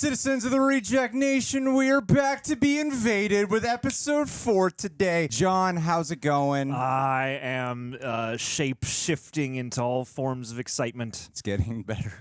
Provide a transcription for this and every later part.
Citizens of the Reject Nation, we are back to be invaded with episode 4 today. John, how's it going? I am shape-shifting into all forms of excitement. It's getting better.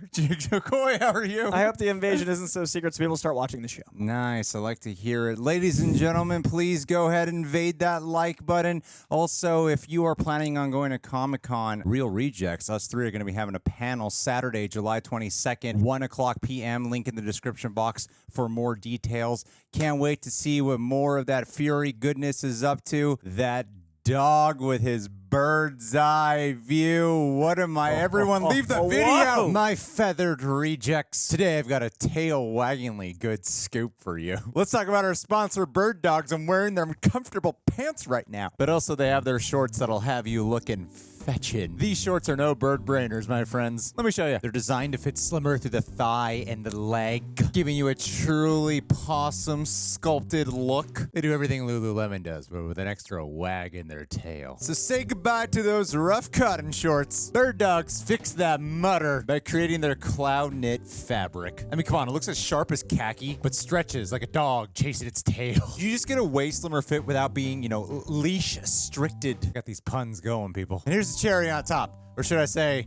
Koi, how are you? I hope the invasion isn't so secret so people start watching the show. Nice. I like to hear it. Ladies and gentlemen, please go ahead and invade that like button. Also, if you are planning on going to Comic-Con, Real Rejects, us three are going to be having a panel Saturday, July 22nd, 1 o'clock p.m. Link in the description box for more details. Can't wait to see what more of that Fury goodness is up to. That dog with his bird's eye view. What am I? Everyone leave the video. Whoa. My feathered rejects. Today I've got a tail-waggingly good scoop for you. Let's talk about our sponsor, Bird Dogs. I'm wearing their comfortable pants right now. But also they have their shorts that'll have you looking fetching. These shorts are no bird brainers, my friends. Let me show you. They're designed to fit slimmer through the thigh and the leg, giving you a truly possum sculpted look. They do everything Lululemon does, but with an extra wag in their tail. So say goodbye to those rough cotton shorts. Bird Dogs fix that mutter by creating their cloud knit fabric. I mean, come on, it looks as sharp as khaki, but stretches like a dog chasing its tail. You just get a way slimmer fit without being, leash restricted. Got these puns going, people. And here's the cherry on top, or should I say,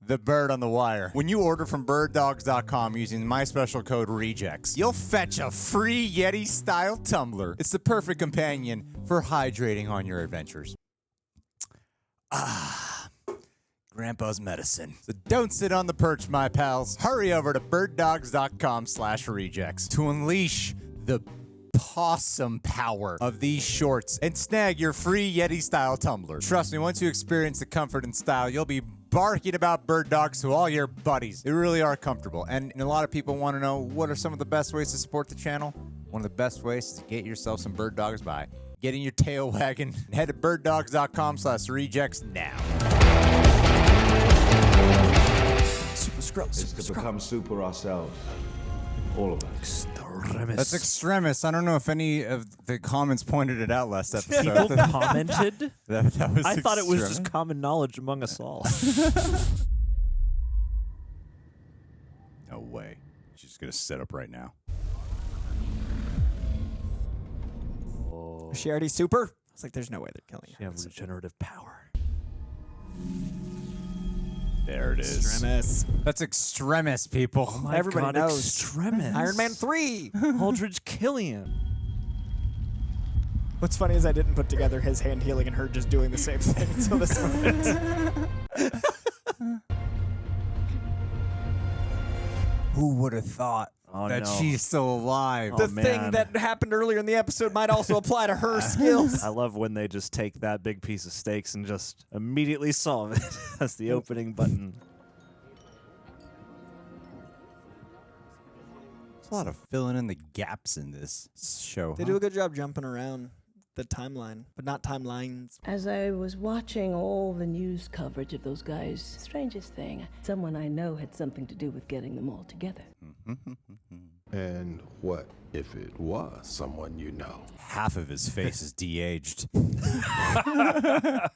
the bird on the wire. When you order from birddogs.com using my special code REJECTS, you'll fetch a free Yeti-style tumbler. It's the perfect companion for hydrating on your adventures. Grandpa's medicine. So don't sit on the perch, my pals. Hurry over to birddogs.com/rejects to unleash the possum power of these shorts and snag your free Yeti-style tumbler. Trust me, once you experience the comfort and style, you'll be barking about Bird Dogs to all your buddies. They really are comfortable. And a lot of people want to know, what are some of the best ways to support the channel? One of the best ways is to get yourself some Bird Dogs by getting your tail wagging. Head to birddogs.com/rejects now. Super scrub. Is to become super ourselves. All of us. Extremis. That's extremist. I don't know if any of the comments pointed it out last episode. People commented? that was I thought it was extremist. just common knowledge among us all. No way. She's going to sit up right now. Is she already super? It's like, there's no way they're killing You her. have regenerative power. There it is. Extremis. That's extremist, people. Oh my Everybody God, knows. Extremis. Iron Man 3. Aldridge Killian. What's funny is I didn't put together his hand healing and her just doing the same thing until this moment. Who would have thought that no. she's still alive? The Oh, thing man. that happened earlier in the episode might also apply to her skills. I love when they just take that big piece of steaks and just immediately solve it. That's the opening button. There's a lot of filling in the gaps in this show. They do a good job jumping around the timeline, but not timelines. As I was watching all the news coverage of those guys, strangest thing, someone I know had something to do with getting them all together. And what if it was someone you know? Half of his face is de-aged. That's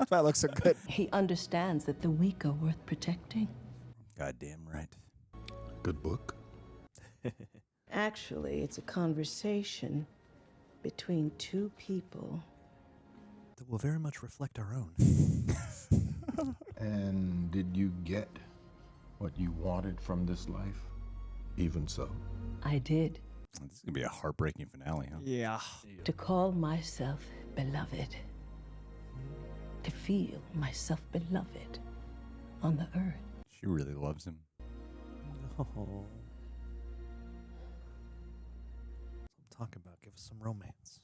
why it looks so good. He understands that the weak are worth protecting. Goddamn right. Good book? Actually, it's a conversation between two people. That will very much reflect our own. And did you get what you wanted from this life? Even so. I did. This is going to be a heartbreaking finale, huh? Yeah. To call myself beloved. To feel myself beloved on the earth. She really loves him. Oh. Talk about, give us some romance.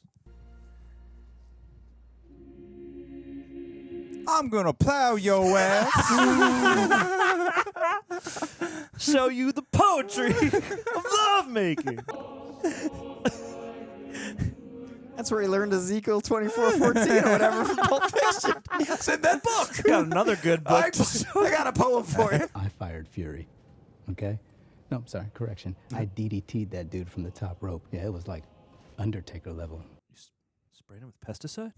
I'm going to plow your ass. Show you the poetry of lovemaking. That's where he learned Ezekiel 24:14 or whatever from Pulp Fiction. It's in that book. Got another good book. I got a poem for you. I fired Fury, okay? No, I'm sorry, correction. I DDT'd that dude from the top rope. Yeah, it was like Undertaker level. You sprayed him with pesticide?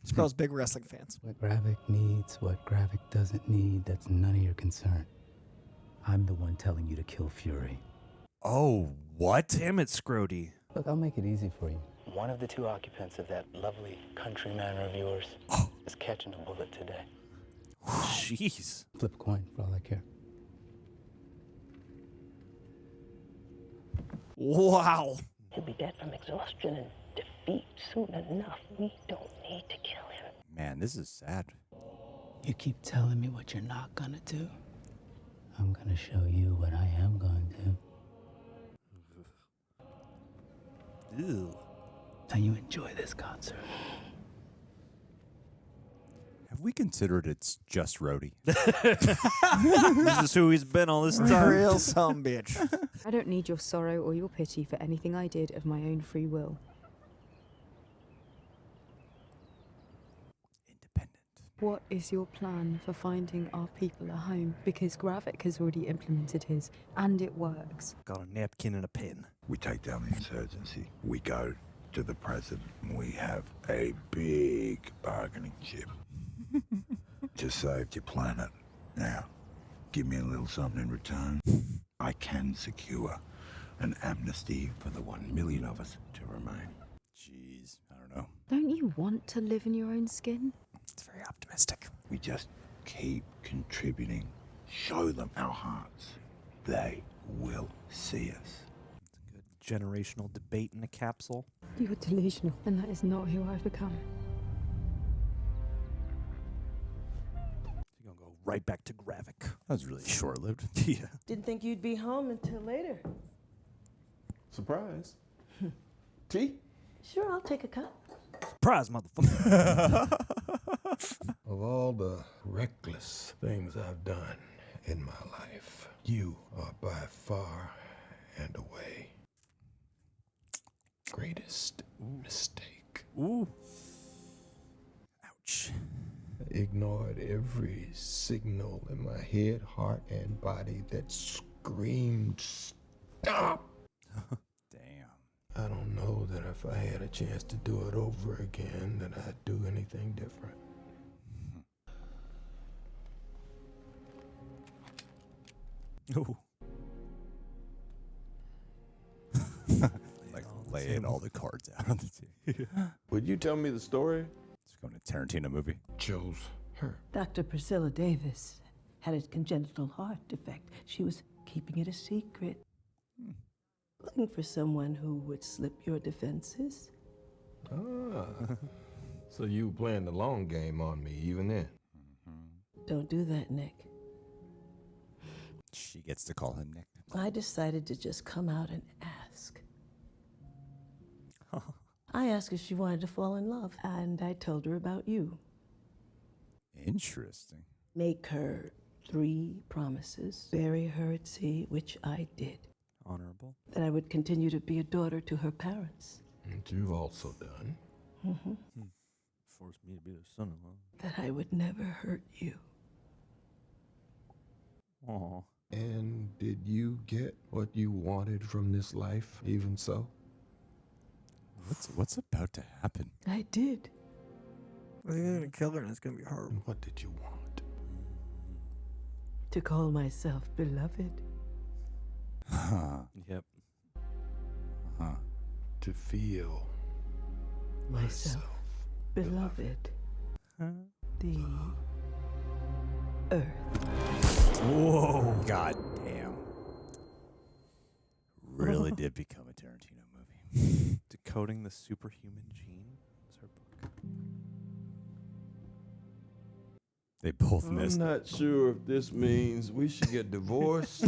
This girl's big wrestling fans. What Gravik needs, what Gravik doesn't need, that's none of your concern. I'm the one telling you to kill Fury. Oh, what? Damn it, Scrody. Look, I'll make it easy for you. One of the two occupants of that lovely country manor of yours is catching a bullet today. Jeez. Flip a coin for all I care. Wow. He'll be dead from exhaustion and defeat soon enough. We don't need to kill him. Man, this is sad. You keep telling me what you're not gonna do. I'm gonna show you what I am going to. Ew. Now you enjoy this concert. Have we considered it's just Rhodey? This is who he's been all this time. Real sumbitch. I don't need your sorrow or your pity for anything I did of my own free will. Independent. What is your plan for finding our people a home? Because Gravik has already implemented his, and it works. Got a napkin and a pen. We take down the insurgency. We go to the president. We have a big bargaining chip. Just saved your planet. Now, give me a little something in return. I can secure an amnesty for the 1 million of us to remain. Jeez, I don't know. Don't you want to live in your own skin? It's very optimistic. We just keep contributing. Show them our hearts. They will see us. Good generational debate in a capsule. You're delusional, and that is not who I've become. You're gonna go right back to Gravik. That was really short-lived. Yeah. Didn't think you'd be home until later. Surprise. Tea? Sure, I'll take a cup. Surprise, motherfucker. Of all the reckless things I've done in my life, you are by far and away greatest mistake. Ooh. Ouch. Ignored every signal in my head, heart, and body that screamed, stop! Damn. I don't know that if I had a chance to do it over again, that I'd do anything different. Ooh. Like laying all the cards out on the table. Would you tell me the story? It's going to Tarantino movie. Chose her. Dr. Priscilla Davis had a congenital heart defect. She was keeping it a secret. Looking for someone who would slip your defenses. Ah. So you playing the long game on me even then? Don't do that, Nick. She gets to call him Nick. I decided to just come out and ask. I asked if she wanted to fall in love, and I told her about you. Interesting. Make her 3 promises. Bury her at sea, which I did. Honorable. That I would continue to be a daughter to her parents. That you've also done. Forced me to be their son-in-law. That I would never hurt you. Aw. And did you get what you wanted from this life, even so? What's about to happen? I did. They're gonna kill her and it's gonna be horrible. And what did you want? To call myself beloved. Yep. To feel Myself beloved. The earth. Whoa. God damn. Really did become a Tarantino movie. Decoding the Superhuman Gene is her book. They both I'm missed. not sure if this means we should get divorced.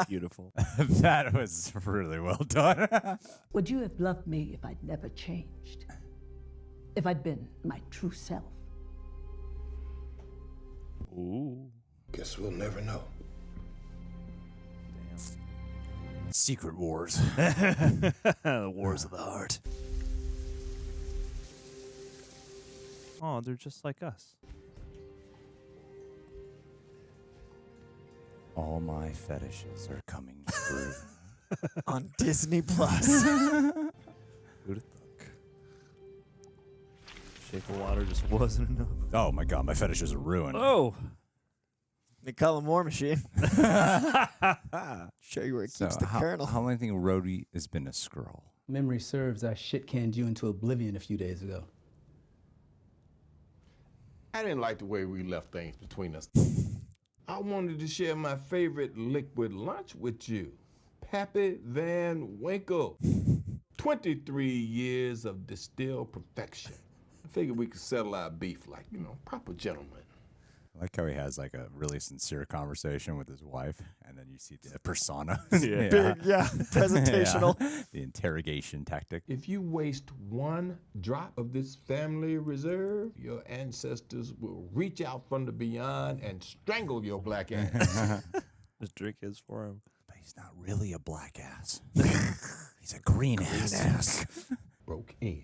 Beautiful. That was really well done. Would you have loved me if I'd never changed? If I'd been my true self? Ooh. Guess we'll never know. Secret Wars. The Wars of the Heart. Oh, they're just like us. All my fetishes are coming through. On Disney Plus. Who'd have thunk? think the water just wasn't enough. Oh my god, my fetishes are ruined. Oh. They call him War Machine. Show you where it keeps the kernel. How long do you think Rhodey has been a Skrull? Memory serves, I shit-canned you into oblivion a few days ago. I didn't like the way we left things between us. I wanted to share my favorite liquid lunch with you. Pappy Van Winkle. 23 years of distilled perfection. I figured we could settle our beef like, proper gentlemen. I like how he has like a really sincere conversation with his wife, and then you see the persona. Big, presentational. Yeah. The interrogation tactic. If you waste one drop of this family reserve, your ancestors will reach out from the beyond and strangle your black ass. Just drink his for him. But he's not really a black ass. He's a green ass. Broke in.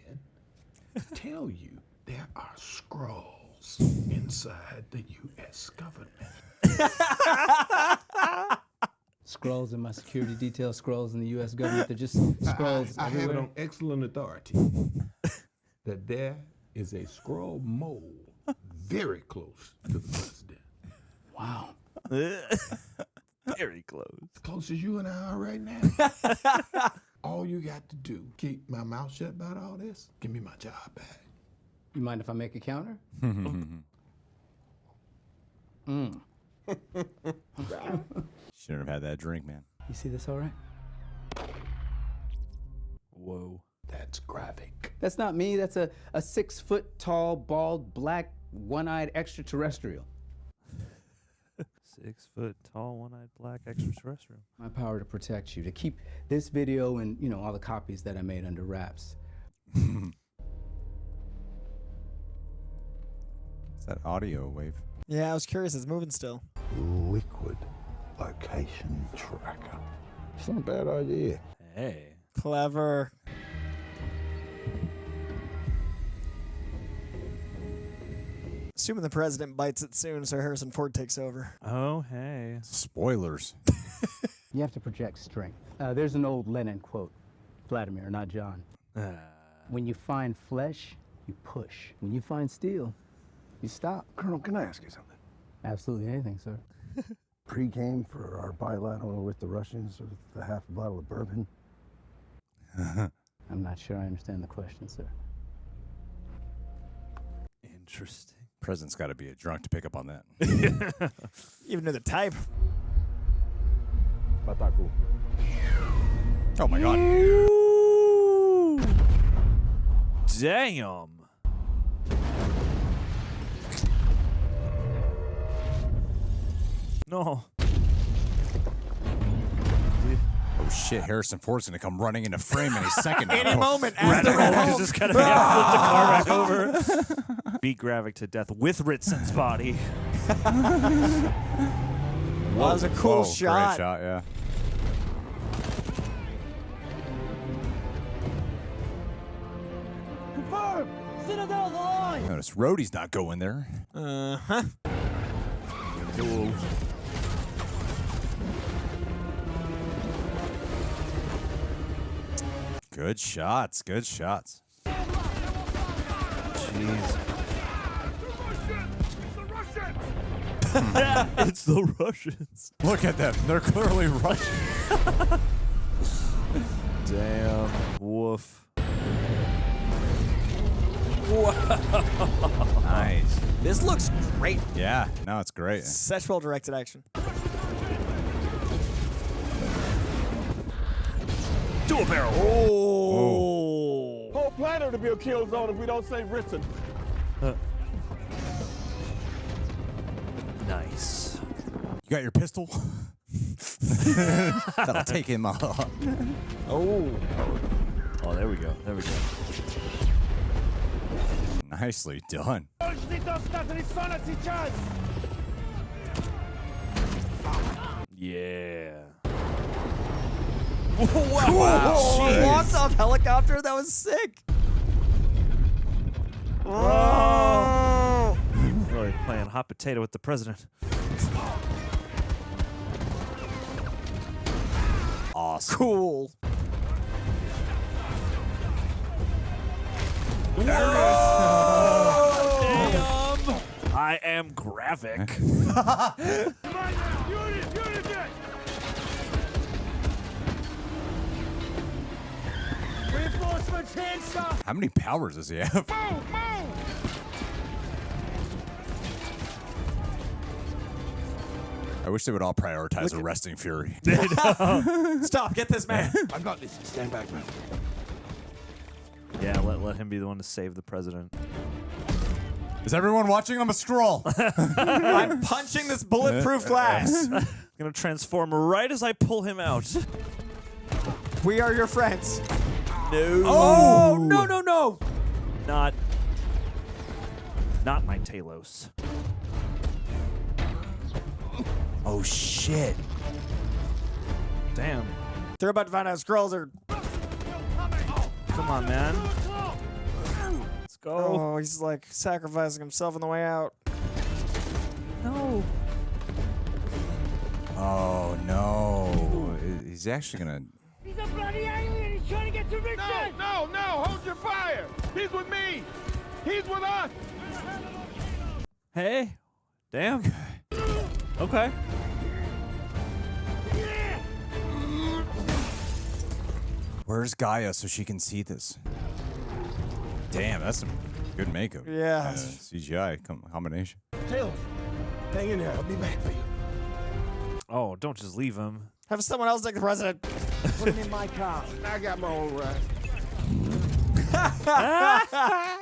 Tell you there are scrolls inside the U.S. government. Scrolls in my security detail, scrolls in the U.S. government. They're just scrolls I have everywhere. it on excellent authority that there is a scroll mole very close to the president. Wow. Very close. As close as you and I are right now. All you got to do, keep my mouth shut about all this, give me my job back. You mind if I make a counter? Shouldn't have had that drink, man. You see this all right? Whoa. That's graphic. That's not me. That's a 6 foot tall, bald, black, one-eyed extraterrestrial. 6 foot tall, one-eyed black extraterrestrial. My power to protect you, to keep this video and, all the copies that I made under wraps. It's that audio wave. Yeah, I was curious. It's moving still. Liquid location tracker. It's not a bad idea. Hey. Clever. Assuming the president bites it soon, so Harrison Ford takes over. Oh, hey. Spoilers. You have to project strength. There's an old Lenin quote. Vladimir, not John. When you find flesh, you push. When you find steel, you stop. Colonel, can I ask you something? Absolutely anything, sir. Pre-game for our bilateral with the Russians with the half a bottle of bourbon? I'm not sure I understand the question, sir. Interesting. President's got to be a drunk to pick up on that. Even knew the type. Bataku. Oh my god. Damn. No. Oh shit, Harrison Ford's gonna come running into frame any second. Any moment. Red Hulk just kind of flip the car back over. Beat Gravik to death with Ritson's body. That was a cool shot. Great shot, yeah. Confirm! Citadel's alive! Notice Rhodey's not going there. Uh-huh. Cool. Good shots, good shots. Jeez. It's the Russians. Look at them. They're clearly Russian. Damn. Woof. Nice. This looks great. Yeah, no, it's great. Such well-directed action. Dual barrel. Oh. Whole planet will be a kill zone if we don't save Ritson. Nice. You got your pistol? That'll take him out. Oh. Oh, there we go. There we go. Nicely done. Yeah. Wow. Walked off helicopter. That was sick. Oh. Really playing hot potato with the president. Awesome. Cool. There it is. damn graphic. Reinforcements, hands up! How many powers does he have? I wish they would all prioritize arresting Fury. Stop! Get this man. I got this. Stand back, man. Yeah, let him be the one to save the president. Is everyone watching? I'm a scroll. I'm punching this bulletproof glass. Gonna transform right as I pull him out. We are your friends. No. Oh, no, no, no. Not my Talos. Oh shit. Damn. They're about to find out scrolls are. Come on, man. Let's go. Oh, he's like sacrificing himself on the way out. No. Oh no. He's actually gonna. He's a bloody alien! He's trying to get to Richard! No, hold your fire. He's with me. He's with us. Hey. Damn. Okay. Where's Gaia so she can see this? Damn, that's some good makeup. Yeah. CGI combination. Taylor, hang in there. I'll be back for you. Oh, don't just leave him. Have someone else take the president. Put him in my car. I got my own ride.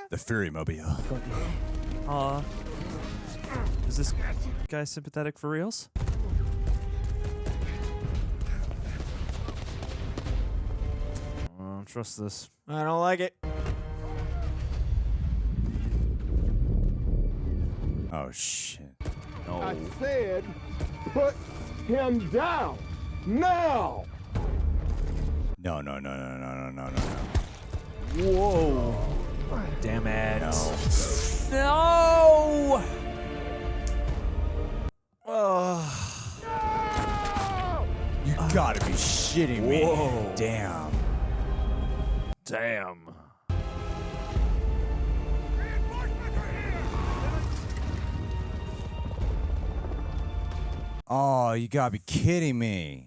The Fury Mobile. Is this guy sympathetic for reals? I don't trust this. I don't like it. Oh shit. No. I said, put him down now. No. Whoa. Damn it. No. You gotta be shitting me. Whoa. Damn. Damn. Oh, you gotta be kidding me.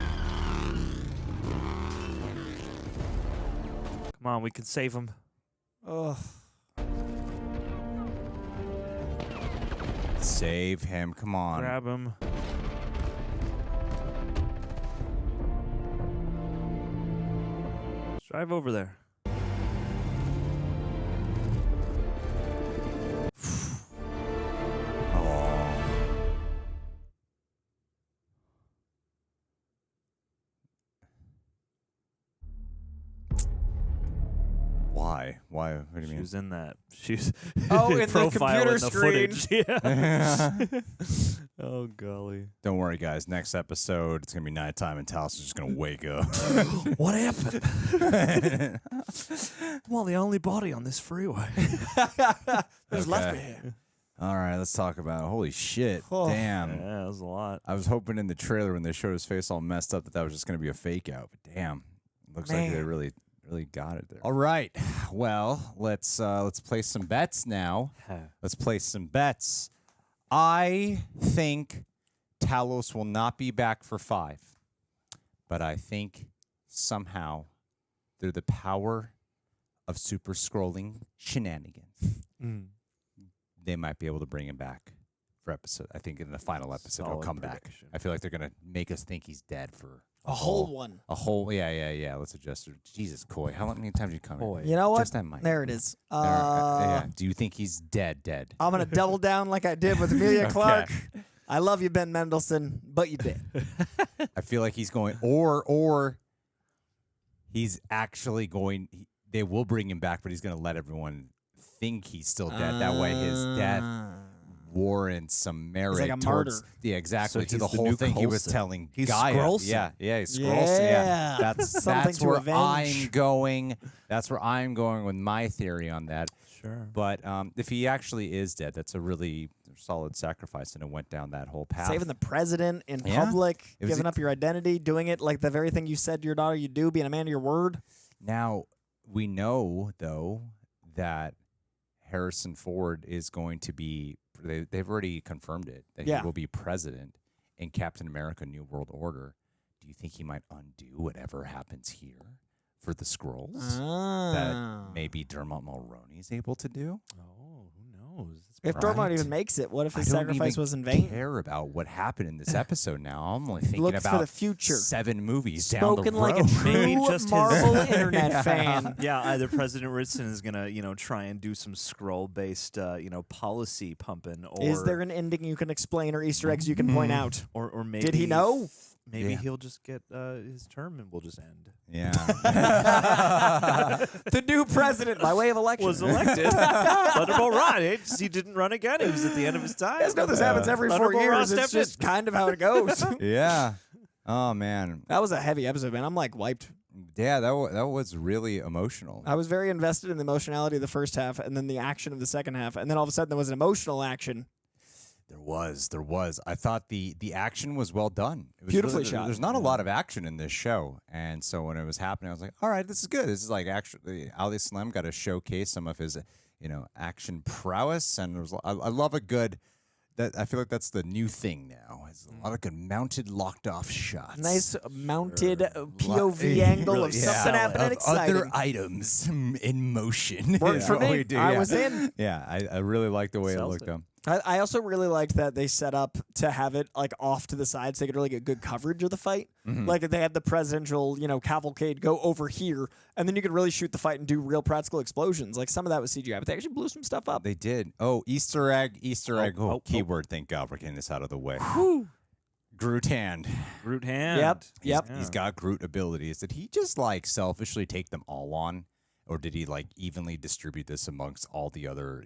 Come on, we can save him. Ugh. Save him. Come on. Grab him. Let's drive over there. Oh. Why? What do you She mean? was in that. She's Oh, in the profile computer in the screen. footage. Yeah. Oh golly. Don't worry, guys. Next episode, it's gonna be nighttime, and Talos is just gonna wake up. What happened? Well, the only body on this freeway. There's Okay. left me here. All right, let's talk about it. Holy shit! Oh. Damn. Yeah, that was a lot. I was hoping in the trailer when they showed his face all messed up that was just gonna be a fake out, but damn, looks like they Man. really got it there. All right, well, let's place some bets now. Let's place some bets. I think Talos will not be back for 5, but I think somehow through the power of super scrolling shenanigans, they might be able to bring him back for episode. I think in the final episode he'll Solid come back. prediction. I feel like they're gonna make us think he's dead for A whole one. a whole. Yeah. Let's adjust it. Jesus, Coy, how many times you come? Coy. You know what? Just that mic. There it is. Yeah. Do you think he's dead? I'm gonna double down like I did with Amelia Okay. Clark. I love you, Ben Mendelsohn, but you did. I feel like he's going, or he's actually going. They will bring him back, but he's going to let everyone think he's still dead. That way, his death warrants some merit. like a towards, martyr. Yeah, exactly. So to he's the the whole new thing he was Coulson. telling He's Gaia. Scrollson. Yeah, he's Scrollson. Yeah. That's Something to where avenge. I'm going. That's where I'm going with my theory on that. Sure. But if he actually is dead, that's a really solid sacrifice, and it went down that whole path. Saving the president in Yeah. public, It was giving a- up your identity, doing it like the very thing you said to your daughter you'd do, being a man of your word. Now, we know, though, that Harrison Ford is going to be they've already confirmed it that Yeah. he will be president in Captain America: New World Order. Do you think he might undo whatever happens here for the Skrulls that maybe Dermot Mulroney's able to do? Oh, who knows? If Dortmund even makes it, what if his I don't sacrifice even was in vain? care about what happened in this episode now. I'm only thinking Looks for about the future. 7 movies Spoken down the like road. a true Maybe just Marvel his internet fan. Yeah, either President Ritson is gonna, try and do some scroll-based, policy pumping, or Is there an ending you can explain or Easter eggs you can point out? or maybe Did he know? Maybe Yeah. he'll just get his term and we'll just end. Yeah. The new president, by way of election, Was elected. Thunderbolt Rod. He didn't run again. He was at the end of his time. You guys know this happens every 4 Thunderbolt Ross years. It's stepped in. just kind of how it goes. Yeah. Oh man. That was a heavy episode, man. I'm like wiped. Yeah, that was really emotional. I was very invested in the emotionality of the first half and then the action of the second half. And then all of a sudden there was an emotional action. There was. I thought the action was well done. It was Beautifully shot. There's not a lot of action in this show, and so when it was happening, I was like, all right, this is good. This is like actually Ali Slim got to showcase some of his action prowess, and I love a good. That I feel like that's the new thing now. It's a lot of good mounted, locked off shots. Nice mounted POV angle of something happening exciting. Other items in motion. Worked is for what me. we do, I yeah. was in. Yeah, I really like the way Sells it looked. it. Though. I also really liked that they set up to have it like off to the side so they could really get good coverage of the fight. Like they had the presidential, cavalcade go over here, and then you could really shoot the fight and do real practical explosions. Like some of that was CGI, but they actually blew some stuff up. They did. Oh, Easter egg. oh. Keyword. Thank God we're getting this out of the way. Groot hand. Groot hand. Yep. He's got Groot abilities. Did he just like selfishly take them all on? Or did he like evenly distribute this amongst all the other,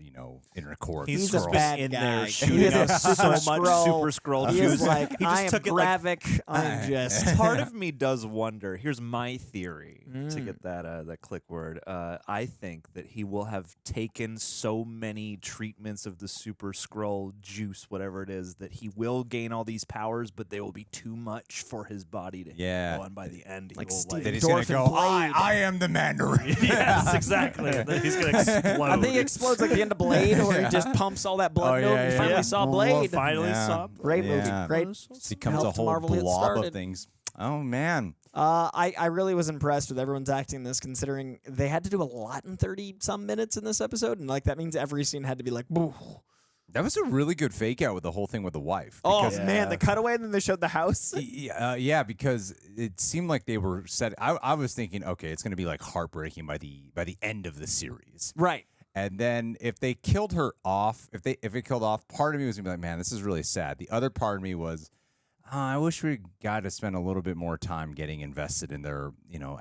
inner core? He's just just bad been in guy. there He shooting is a out so super much Skrull. Super Scroll He juice. is like, he I just am took it like Gravik. I'm just. part of me does wonder. Here's my theory to get that click word. I think that he will have taken so many treatments of the Super Scroll juice, whatever it is, that he will gain all these powers, but they will be too much for his body to handle. And by the end, Like he will Steven That he's gonna Dorff and go. Blade. I am the Mandarin. yes, exactly. Then he's gonna explode. I think he explodes like the end of Blade, where he just pumps all that blood. Oh, No, yeah, you yeah, finally yeah. saw Well, Blade. finally Yeah. saw. Great movie. Yeah. Great. Becomes a Helped whole Marvel get blob of started. things. Oh man. I really was impressed with everyone's acting in this, considering they had to do a lot in 30-some minutes in this episode, and like that means every scene had to be like, boo. That was a really good fake out with the whole thing with the wife. Oh because- man, the cutaway, and then they showed the house. Yeah, because it seemed like they were set. I was thinking, okay, it's going to be like heartbreaking by the end of the series, Right. and then if they killed her off, if it killed off, part of me was going to be like, man, this is really sad. The other part of me was, I wish we got to spend a little bit more time getting invested in their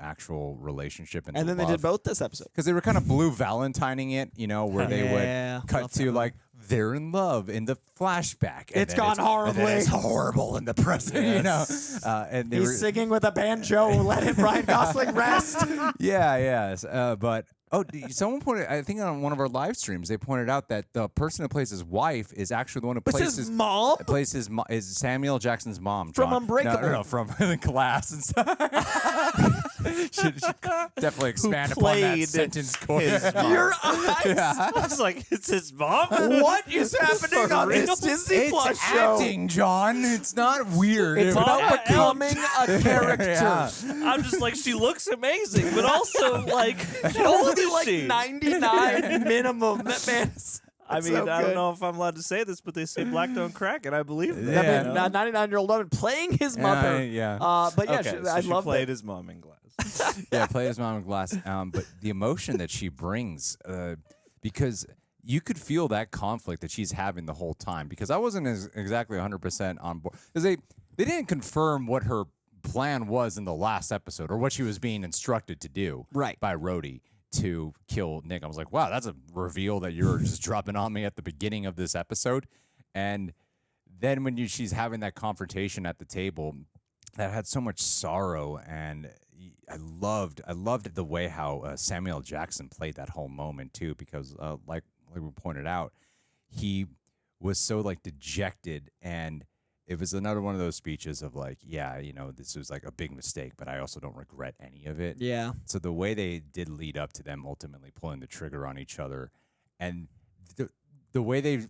actual relationship and And then they did both this episode. because they were kind of blue Valentining it, where they Yeah, would cut love to that. like they're in love in the flashback. And It's then gone and then horribly. it's horrible in the present, and they He's were, singing with a banjo. Let him, Ryan Gosling, rest. but someone pointed. I think on one of our live streams, they pointed out that the person who plays his wife is actually the one who What's plays his mom? Plays is Samuel Jackson's mom From John. Unbreakable. No, from the Glass and stuff. should definitely expand upon that played sentence. his mom. Your eyes. I was like, it's his mom. What is happening on this Disney It's Plus show? acting, John. It's not weird. It's about Yeah. becoming a character. Yeah. I'm just like, she looks amazing, but also like, how old Only is like she? 99 minimum. That man is. I mean, so I don't good. know if I'm allowed to say this, but they say black don't crack, and I believe them. Yeah. That man, 99-year-old woman playing his mother. Yeah. But yeah, Okay, I so she love played it. his mom in Glass. Yeah, play his mom in Glass. But the emotion that she brings, because you could feel that conflict that she's having the whole time. Because I wasn't exactly 100% on board. Because they didn't confirm what her plan was in the last episode or what she was being instructed to do by Rhodey to kill Nick. I was like, wow, that's a reveal that you're just dropping on me at the beginning of this episode. And then when she's having that confrontation at the table, that had so much sorrow, and I loved the way how Samuel Jackson played that whole moment too, because like we pointed out, he was so like dejected, and it was another one of those speeches of like, yeah, this was like a big mistake, but I also don't regret any of it. Yeah. So the way they did lead up to them ultimately pulling the trigger on each other, and the way they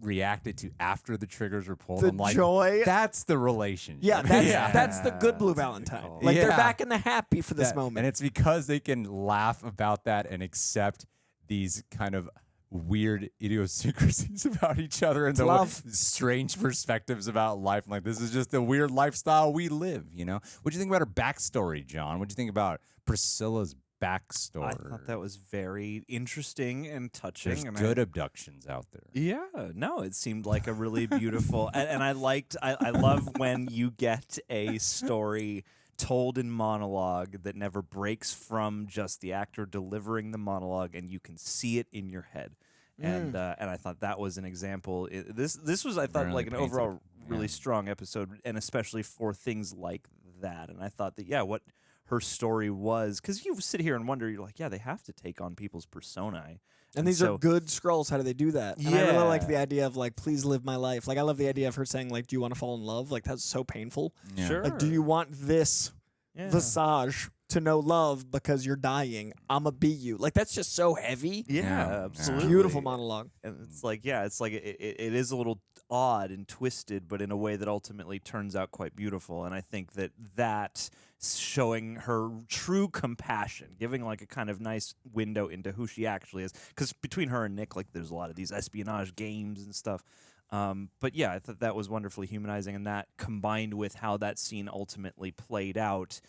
reacted to after the triggers were pulled, The I'm like, joy. that's the relationship. Yeah, that's the good Blue Valentine. Like they're back in the happy for this moment. And it's because they can laugh about that and accept these kind of weird idiosyncrasies about each other and the strange perspectives about life. Like, this is just a weird lifestyle we live, you know? What do you think about her backstory, John? What do you think about Priscilla's backstory? I thought that was very interesting and touching. There's and good abductions out there. Yeah, no, it seemed like a really beautiful, and I love when you get a story told in monologue that never breaks from just the actor delivering the monologue, and you can see it in your head. And I thought that was an example. This was, I thought, Really like an painted. overall really strong episode, and especially for things like that. And I thought that, what her story was, because you sit here and wonder, you're like, they have to take on people's personae. And these are good scrolls. How do they do that? And I really like the idea of, like, please live my life. Like, I love the idea of her saying, like, do you want to fall in love? Like, that's so painful. Yeah. Sure. Like, do you want this visage to know love because you're dying? I'ma be you. Like, that's just so heavy. Yeah, absolutely. Beautiful monologue. And it's like, it is a little odd and twisted, but in a way that ultimately turns out quite beautiful. And I think that showing her true compassion, giving like a kind of nice window into who she actually is. Because between her and Nick, like, there's a lot of these espionage games and stuff. But I thought that was wonderfully humanizing, and that combined with how that scene ultimately played out,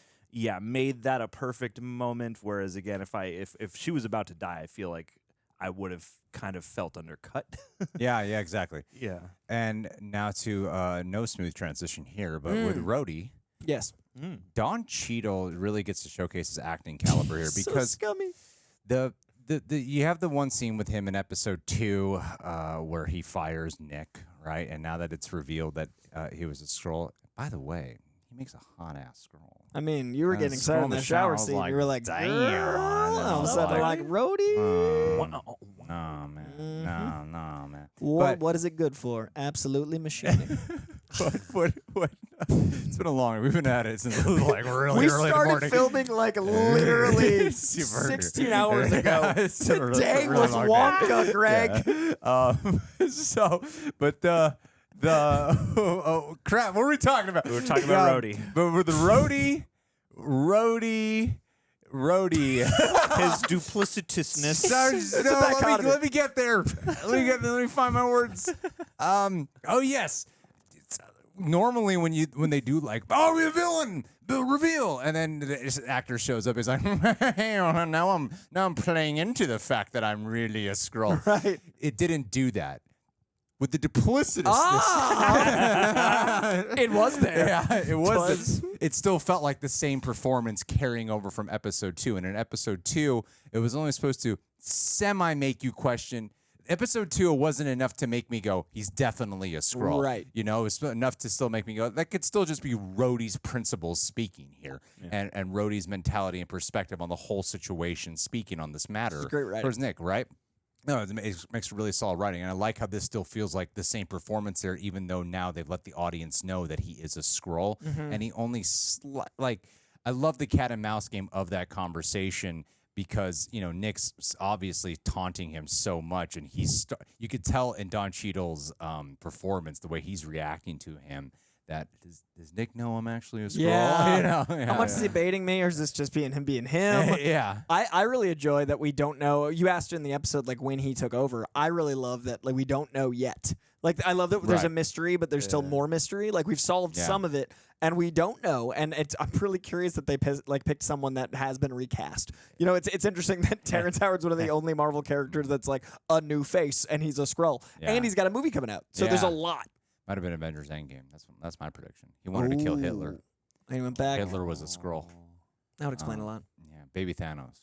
made that a perfect moment. Whereas again, if she was about to die, I feel like I would have kind of felt undercut. yeah, exactly. Yeah. And now to no smooth transition here, but with Rhodey. Yes. Don Cheadle really gets to showcase his acting caliber here because so scummy. The you have the one scene with him in episode 2 where he fires Nick, right? And now that it's revealed that he was a Skrull, by the way, he makes a hot ass Skrull. I mean, you were And getting Skrull excited in in the that shower shower, I was scene. like, You were like, damn. all of a sudden, like, Rhodey? No, man. No, man. What is it good for? Absolutely machining. What? It's been a long. We've been at it since like really we early in the started morning. filming like literally Super 16 hours ago. Yeah, it's been Today really was long Wonka, Greg. Yeah. Oh, crap! What were we talking about? We were talking about Rhodey. But with the Rhodey. His duplicitousness. Sorry, let me get there. Let me find my words. Oh yes. Normally when they do like, oh, we're a villain, the reveal, and then the actor shows up, he's like, hey, now I'm playing into the fact that I'm really a Skrull. Right. It didn't do that. With the duplicitousness. It was there. Yeah, it was. It still felt like the same performance carrying over from episode 2. And in episode 2, it was only supposed to make you question. Episode 2, it wasn't enough to make me go, he's definitely a Skrull. Right. You know, it's enough to still make me go, that could still just be Rhodey's principles speaking here. Yeah. And Rhodey's mentality and perspective on the whole situation speaking on this matter. It's great writing. Where's Nick, right? No, it makes really solid writing, and I like how this still feels like the same performance there, even though now they've let the audience know that he is a Skrull, and he only I love the cat and mouse game of that conversation because Nick's obviously taunting him so much, and you could tell in Don Cheadle's performance the way he's reacting to him. That does Nick know I'm actually a Skrull? Yeah. Yeah, How much is he baiting me, or is this just him being him? Yeah. I really enjoy that we don't know. You asked in the episode like when he took over. I really love that we don't know yet. Like I love that there's a mystery, but there's still more mystery. Like we've solved some of it, and we don't know. And I'm really curious that they picked someone that has been recast. It's interesting that Terrence Howard's one of the only Marvel characters that's like a new face, and he's a Skrull, and he's got a movie coming out. So there's a lot. Might have been Avengers Endgame. That's my prediction. He wanted to kill Hitler. And he went back. Hitler was a Skrull. That would explain a lot. Yeah, baby Thanos.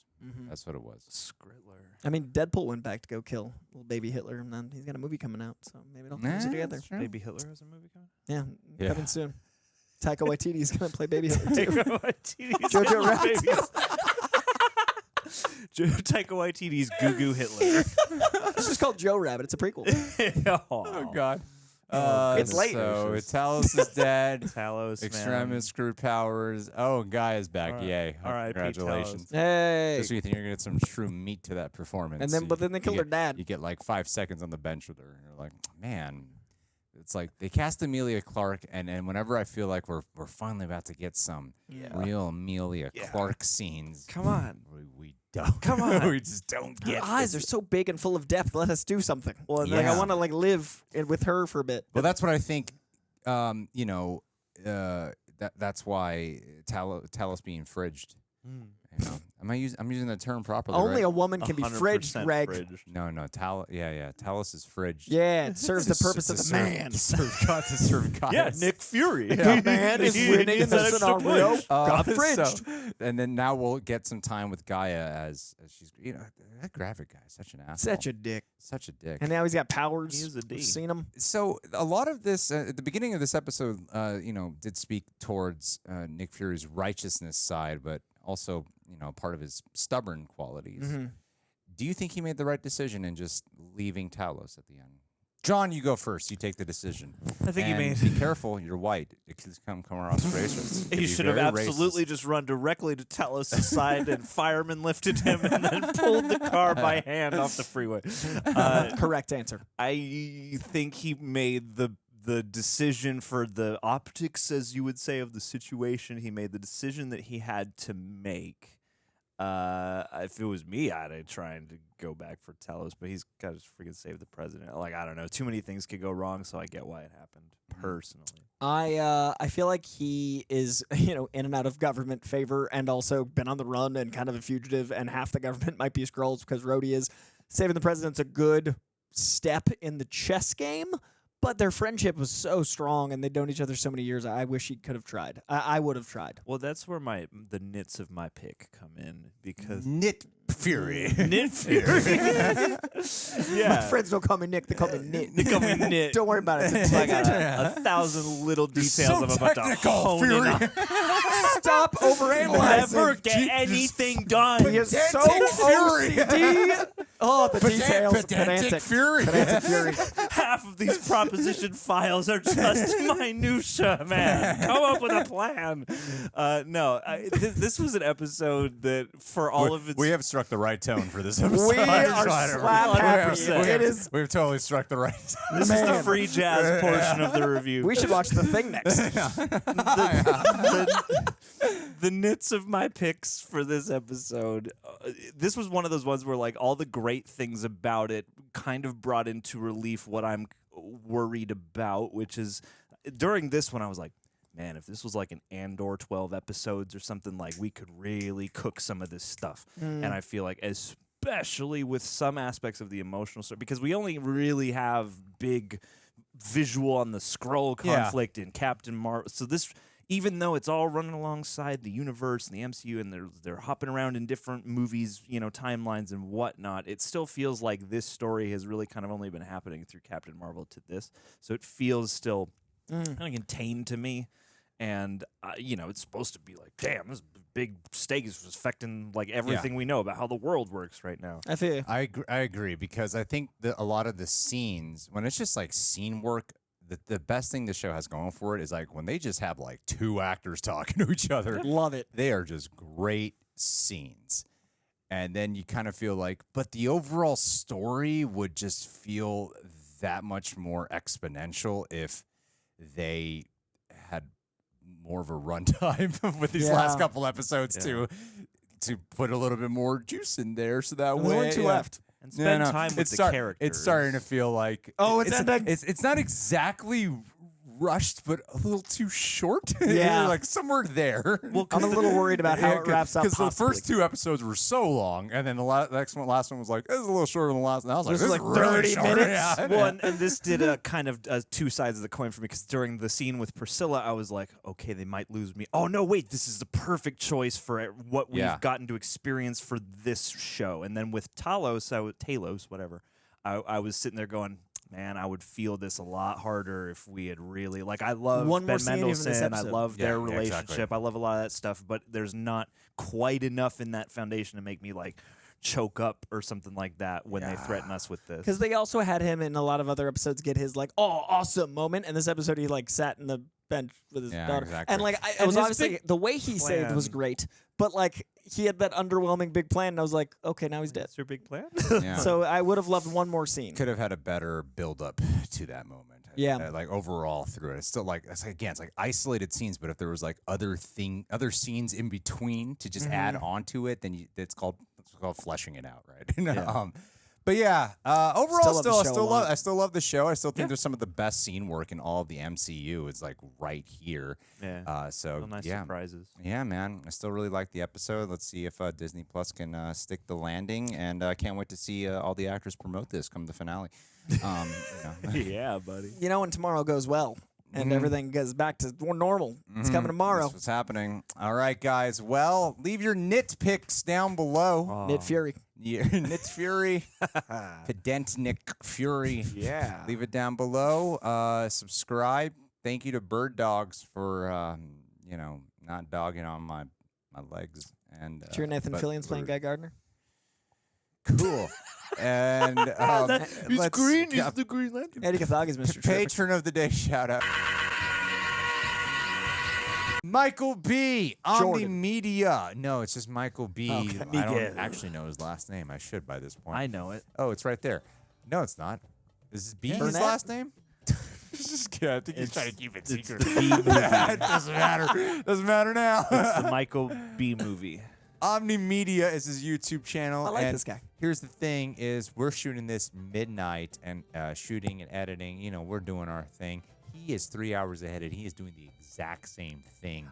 That's what it was. Skrittler. I mean, Deadpool went back to go kill little baby Hitler, and then he's got a movie coming out, so maybe it'll come together. Baby Hitler has a movie coming? Yeah, coming soon. Taika Waititi's going to play baby Hitler, too. Taika Waititi's Jojo Rabbit. Taika Waititi's Goo Goo Hitler. It's just called Joe Rabbit. It's a prequel. Oh God. It's late. So Talos is dead. Talos, Extremis screw powers. Oh, Guy is back. All right. Yay. All right, Congratulations. Hey. Just when you think you're going to get some true meat to that performance. And then, but then they killed her dad. You get like 5 seconds on the bench with her. And you're like, man. It's like they cast Emilia Clarke, and whenever I feel like we're finally about to get some real Emilia Clarke scenes, Come on. we don't. Come on. We just don't Her get eyes are so big and full of depth. Let us do something. Well, Like, I yeah. want to like live with her for a bit. Well, that's what I think. That's why Talos being fridged. You know, I'm using the term properly. Only right? a woman can be fridged, 100% Greg. fridged. No, Talos is fridged. Yeah, it serves the purpose of the man. To serve God. Yeah, Nick Fury. The man is winning in the That extra scenario. push. Got So- fridged. and then now we'll get some time with Gaia as she's, that graphic guy is such an asshole. Such a dick. Such a dick. And now he's got powers. He is a D. We've seen him. So a lot of this at the beginning of this episode, did speak towards Nick Fury's righteousness side, but also, part of his stubborn qualities. Mm-hmm. Do you think he made the right decision in just leaving Talos at the end? John, you go first. You take the decision. I think he And made. Be careful. You're white. It could come across racist. It could He be should have very absolutely racist. just run directly to Talos' side, and firemen lifted him and then pulled the car by hand off the freeway. Correct answer. I think he made the decision for the optics, as you would say, of the situation. He made the decision that he had to make. If it was me, I'd have tried to go back for Talos, but he's got to freaking save the president. Like, I don't know. Too many things could go wrong, so I get why it happened, personally. I feel like he is, in and out of government favor and also been on the run and kind of a fugitive, and half the government might be Skrulls because Rhodey is. Saving the president's a good step in the chess game, but their friendship was so strong and they'd known each other so many years. I wish he could have tried. I would have tried. Well, that's where the nits of my pick come in, because Nit Fury. Nit Fury. My Yeah. friends don't call me Nick, they call me Nit. They call me Nit. Don't worry about it. I got a thousand little details so I'm about to technical, hone in on. Stop overanalyzing. Never get anything done. He is so Fury. OCD. Oh, the details. Pedantic Fury. Pedantic Fury. Half of these proposition files are just minutia, man. Come up with a plan. This was an episode that, for all of its... We have struck the right tone for this episode. We I just are wanted to- slap happy. It is. We've totally struck the right tone. This is the Man. free jazz portion of the review. We should watch The Thing next. The nits of my picks for this episode. This was one of those ones where, like, all the great things about it kind of brought into relief what I'm worried about, which is during this one I was like, man, if this was like an Andor 12 episodes or something, like, we could really cook some of this stuff. And I feel like, especially with some aspects of the emotional story, because we only really have big visual on the Skrull conflict in Captain Marvel. So this, even though it's all running alongside the universe and the MCU, and they're hopping around in different movies, timelines and whatnot, it still feels like this story has really kind of only been happening through Captain Marvel to this. So it feels still kind of contained to me. And, it's supposed to be like, damn, this big stake is affecting like everything we know about how the world works right now. I feel you. I agree, because I think that a lot of the scenes, when it's just like scene work, the best thing the show has going for it is like when they just have like 2 actors talking to each other. Love it. They are just great scenes. And then you kind of feel like, but the overall story would just feel that much more exponential if they had more of a runtime with these last couple episodes to put a little bit more juice in there, so that There's way only 2 left. And spend time with the characters. It's starting to feel like it's not exactly rushed, but a little too short. Yeah. Like somewhere there. Well, I'm a little worried about how it wraps up. Because the first 2 episodes were so long, and then the last one was like, it was a little shorter than the last. And I was like, This this is is like really 30 short. minutes. Yeah. Well, and this did a kind of 2 sides of the coin for me, because during the scene with Priscilla, I was like, okay, they might lose me. Oh, no, wait, this is the perfect choice for what we've gotten to experience for this show. And then with Talos, whatever, I was sitting there going, man, I would feel this a lot harder if we had really, like, I love One more Ben scene even this Mendelsohn, I episode. love their Yeah, relationship, exactly. I love a lot of that stuff, but there's not quite enough in that foundation to make me like, choke up or something like that when they threaten us with this. Because they also had him in a lot of other episodes get his like, oh, awesome moment. And this episode, he like sat in the bench with his daughter. Exactly. And like, it And was his obviously big the way he saved was plan- great. But like, he had that underwhelming big plan. And I was like, okay, now he's dead. That's your big plan? Yeah. So I would have loved one more scene. Could have had a better build up to that moment. Yeah. Like overall through it, it's still like it's like isolated scenes. But if there was like other scenes in between to just add onto it, then it's called fleshing it out, right? Yeah. But yeah, overall, Still love the show a lot. I still love the show. I still think there's some of the best scene work in all of the MCU. It's like right here. Yeah. So Real nice yeah. surprises. Yeah, man. I still really like the episode. Let's see if Disney Plus can stick the landing, and I can't wait to see all the actors promote this come the finale. Yeah, buddy. You know, when tomorrow goes well and everything goes back to more normal, it's coming tomorrow. That's what's happening. All right, guys. Well, leave your nitpicks down below. Nick Fury. Yeah, Nit Fury, Pedantnik Fury. Yeah. Leave it down below. Subscribe. Thank you to Bird Dogs for not dogging on my legs. And Sure, Nathan Fillion's playing Guy Gardner. Cool. And He's green. He's the Green Lantern. Eddie Cathaga's Mr. Terrific. Patron of the day shout out. Michael B. Omni Media. No, it's just Michael B. Okay. I don't actually know his last name. I should by this point. I know it. Oh, it's right there. No, it's not. Is B his Burnett? last name? Just kidding. I think he's trying to keep it It's secret. the B movie. It doesn't matter. Doesn't matter now. It's the Michael B movie. Omni Media is his YouTube channel. I like and this guy. Here's the thing: is we're shooting this midnight and shooting and editing. You know, we're doing our thing. He is 3 hours ahead, and he is doing the exact same thing.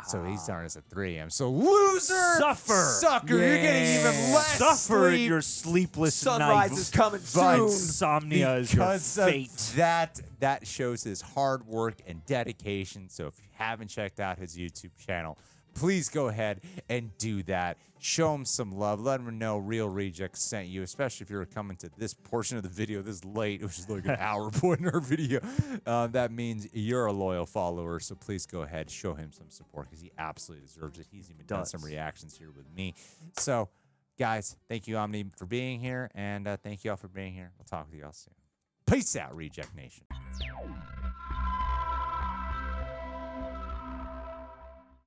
So he's starting us at 3 a.m. So loser, sucker, you're getting even less Suffer in sleep. your sleepless Sunrise nights. is coming But soon. Insomnia is your Because of fate. that shows his hard work and dedication. So if you haven't checked out his YouTube channel, please go ahead and do that. Show him some love. Let him know Real Rejects sent you, especially if you're coming to this portion of the video this late, which is like an hour point in our video. That means you're a loyal follower. So please go ahead, show him some support because he absolutely deserves it. He's even done some reactions here with me. So, guys, thank you, Omni, for being here. And thank you all for being here. We'll talk with you all soon. Peace out, Reject Nation.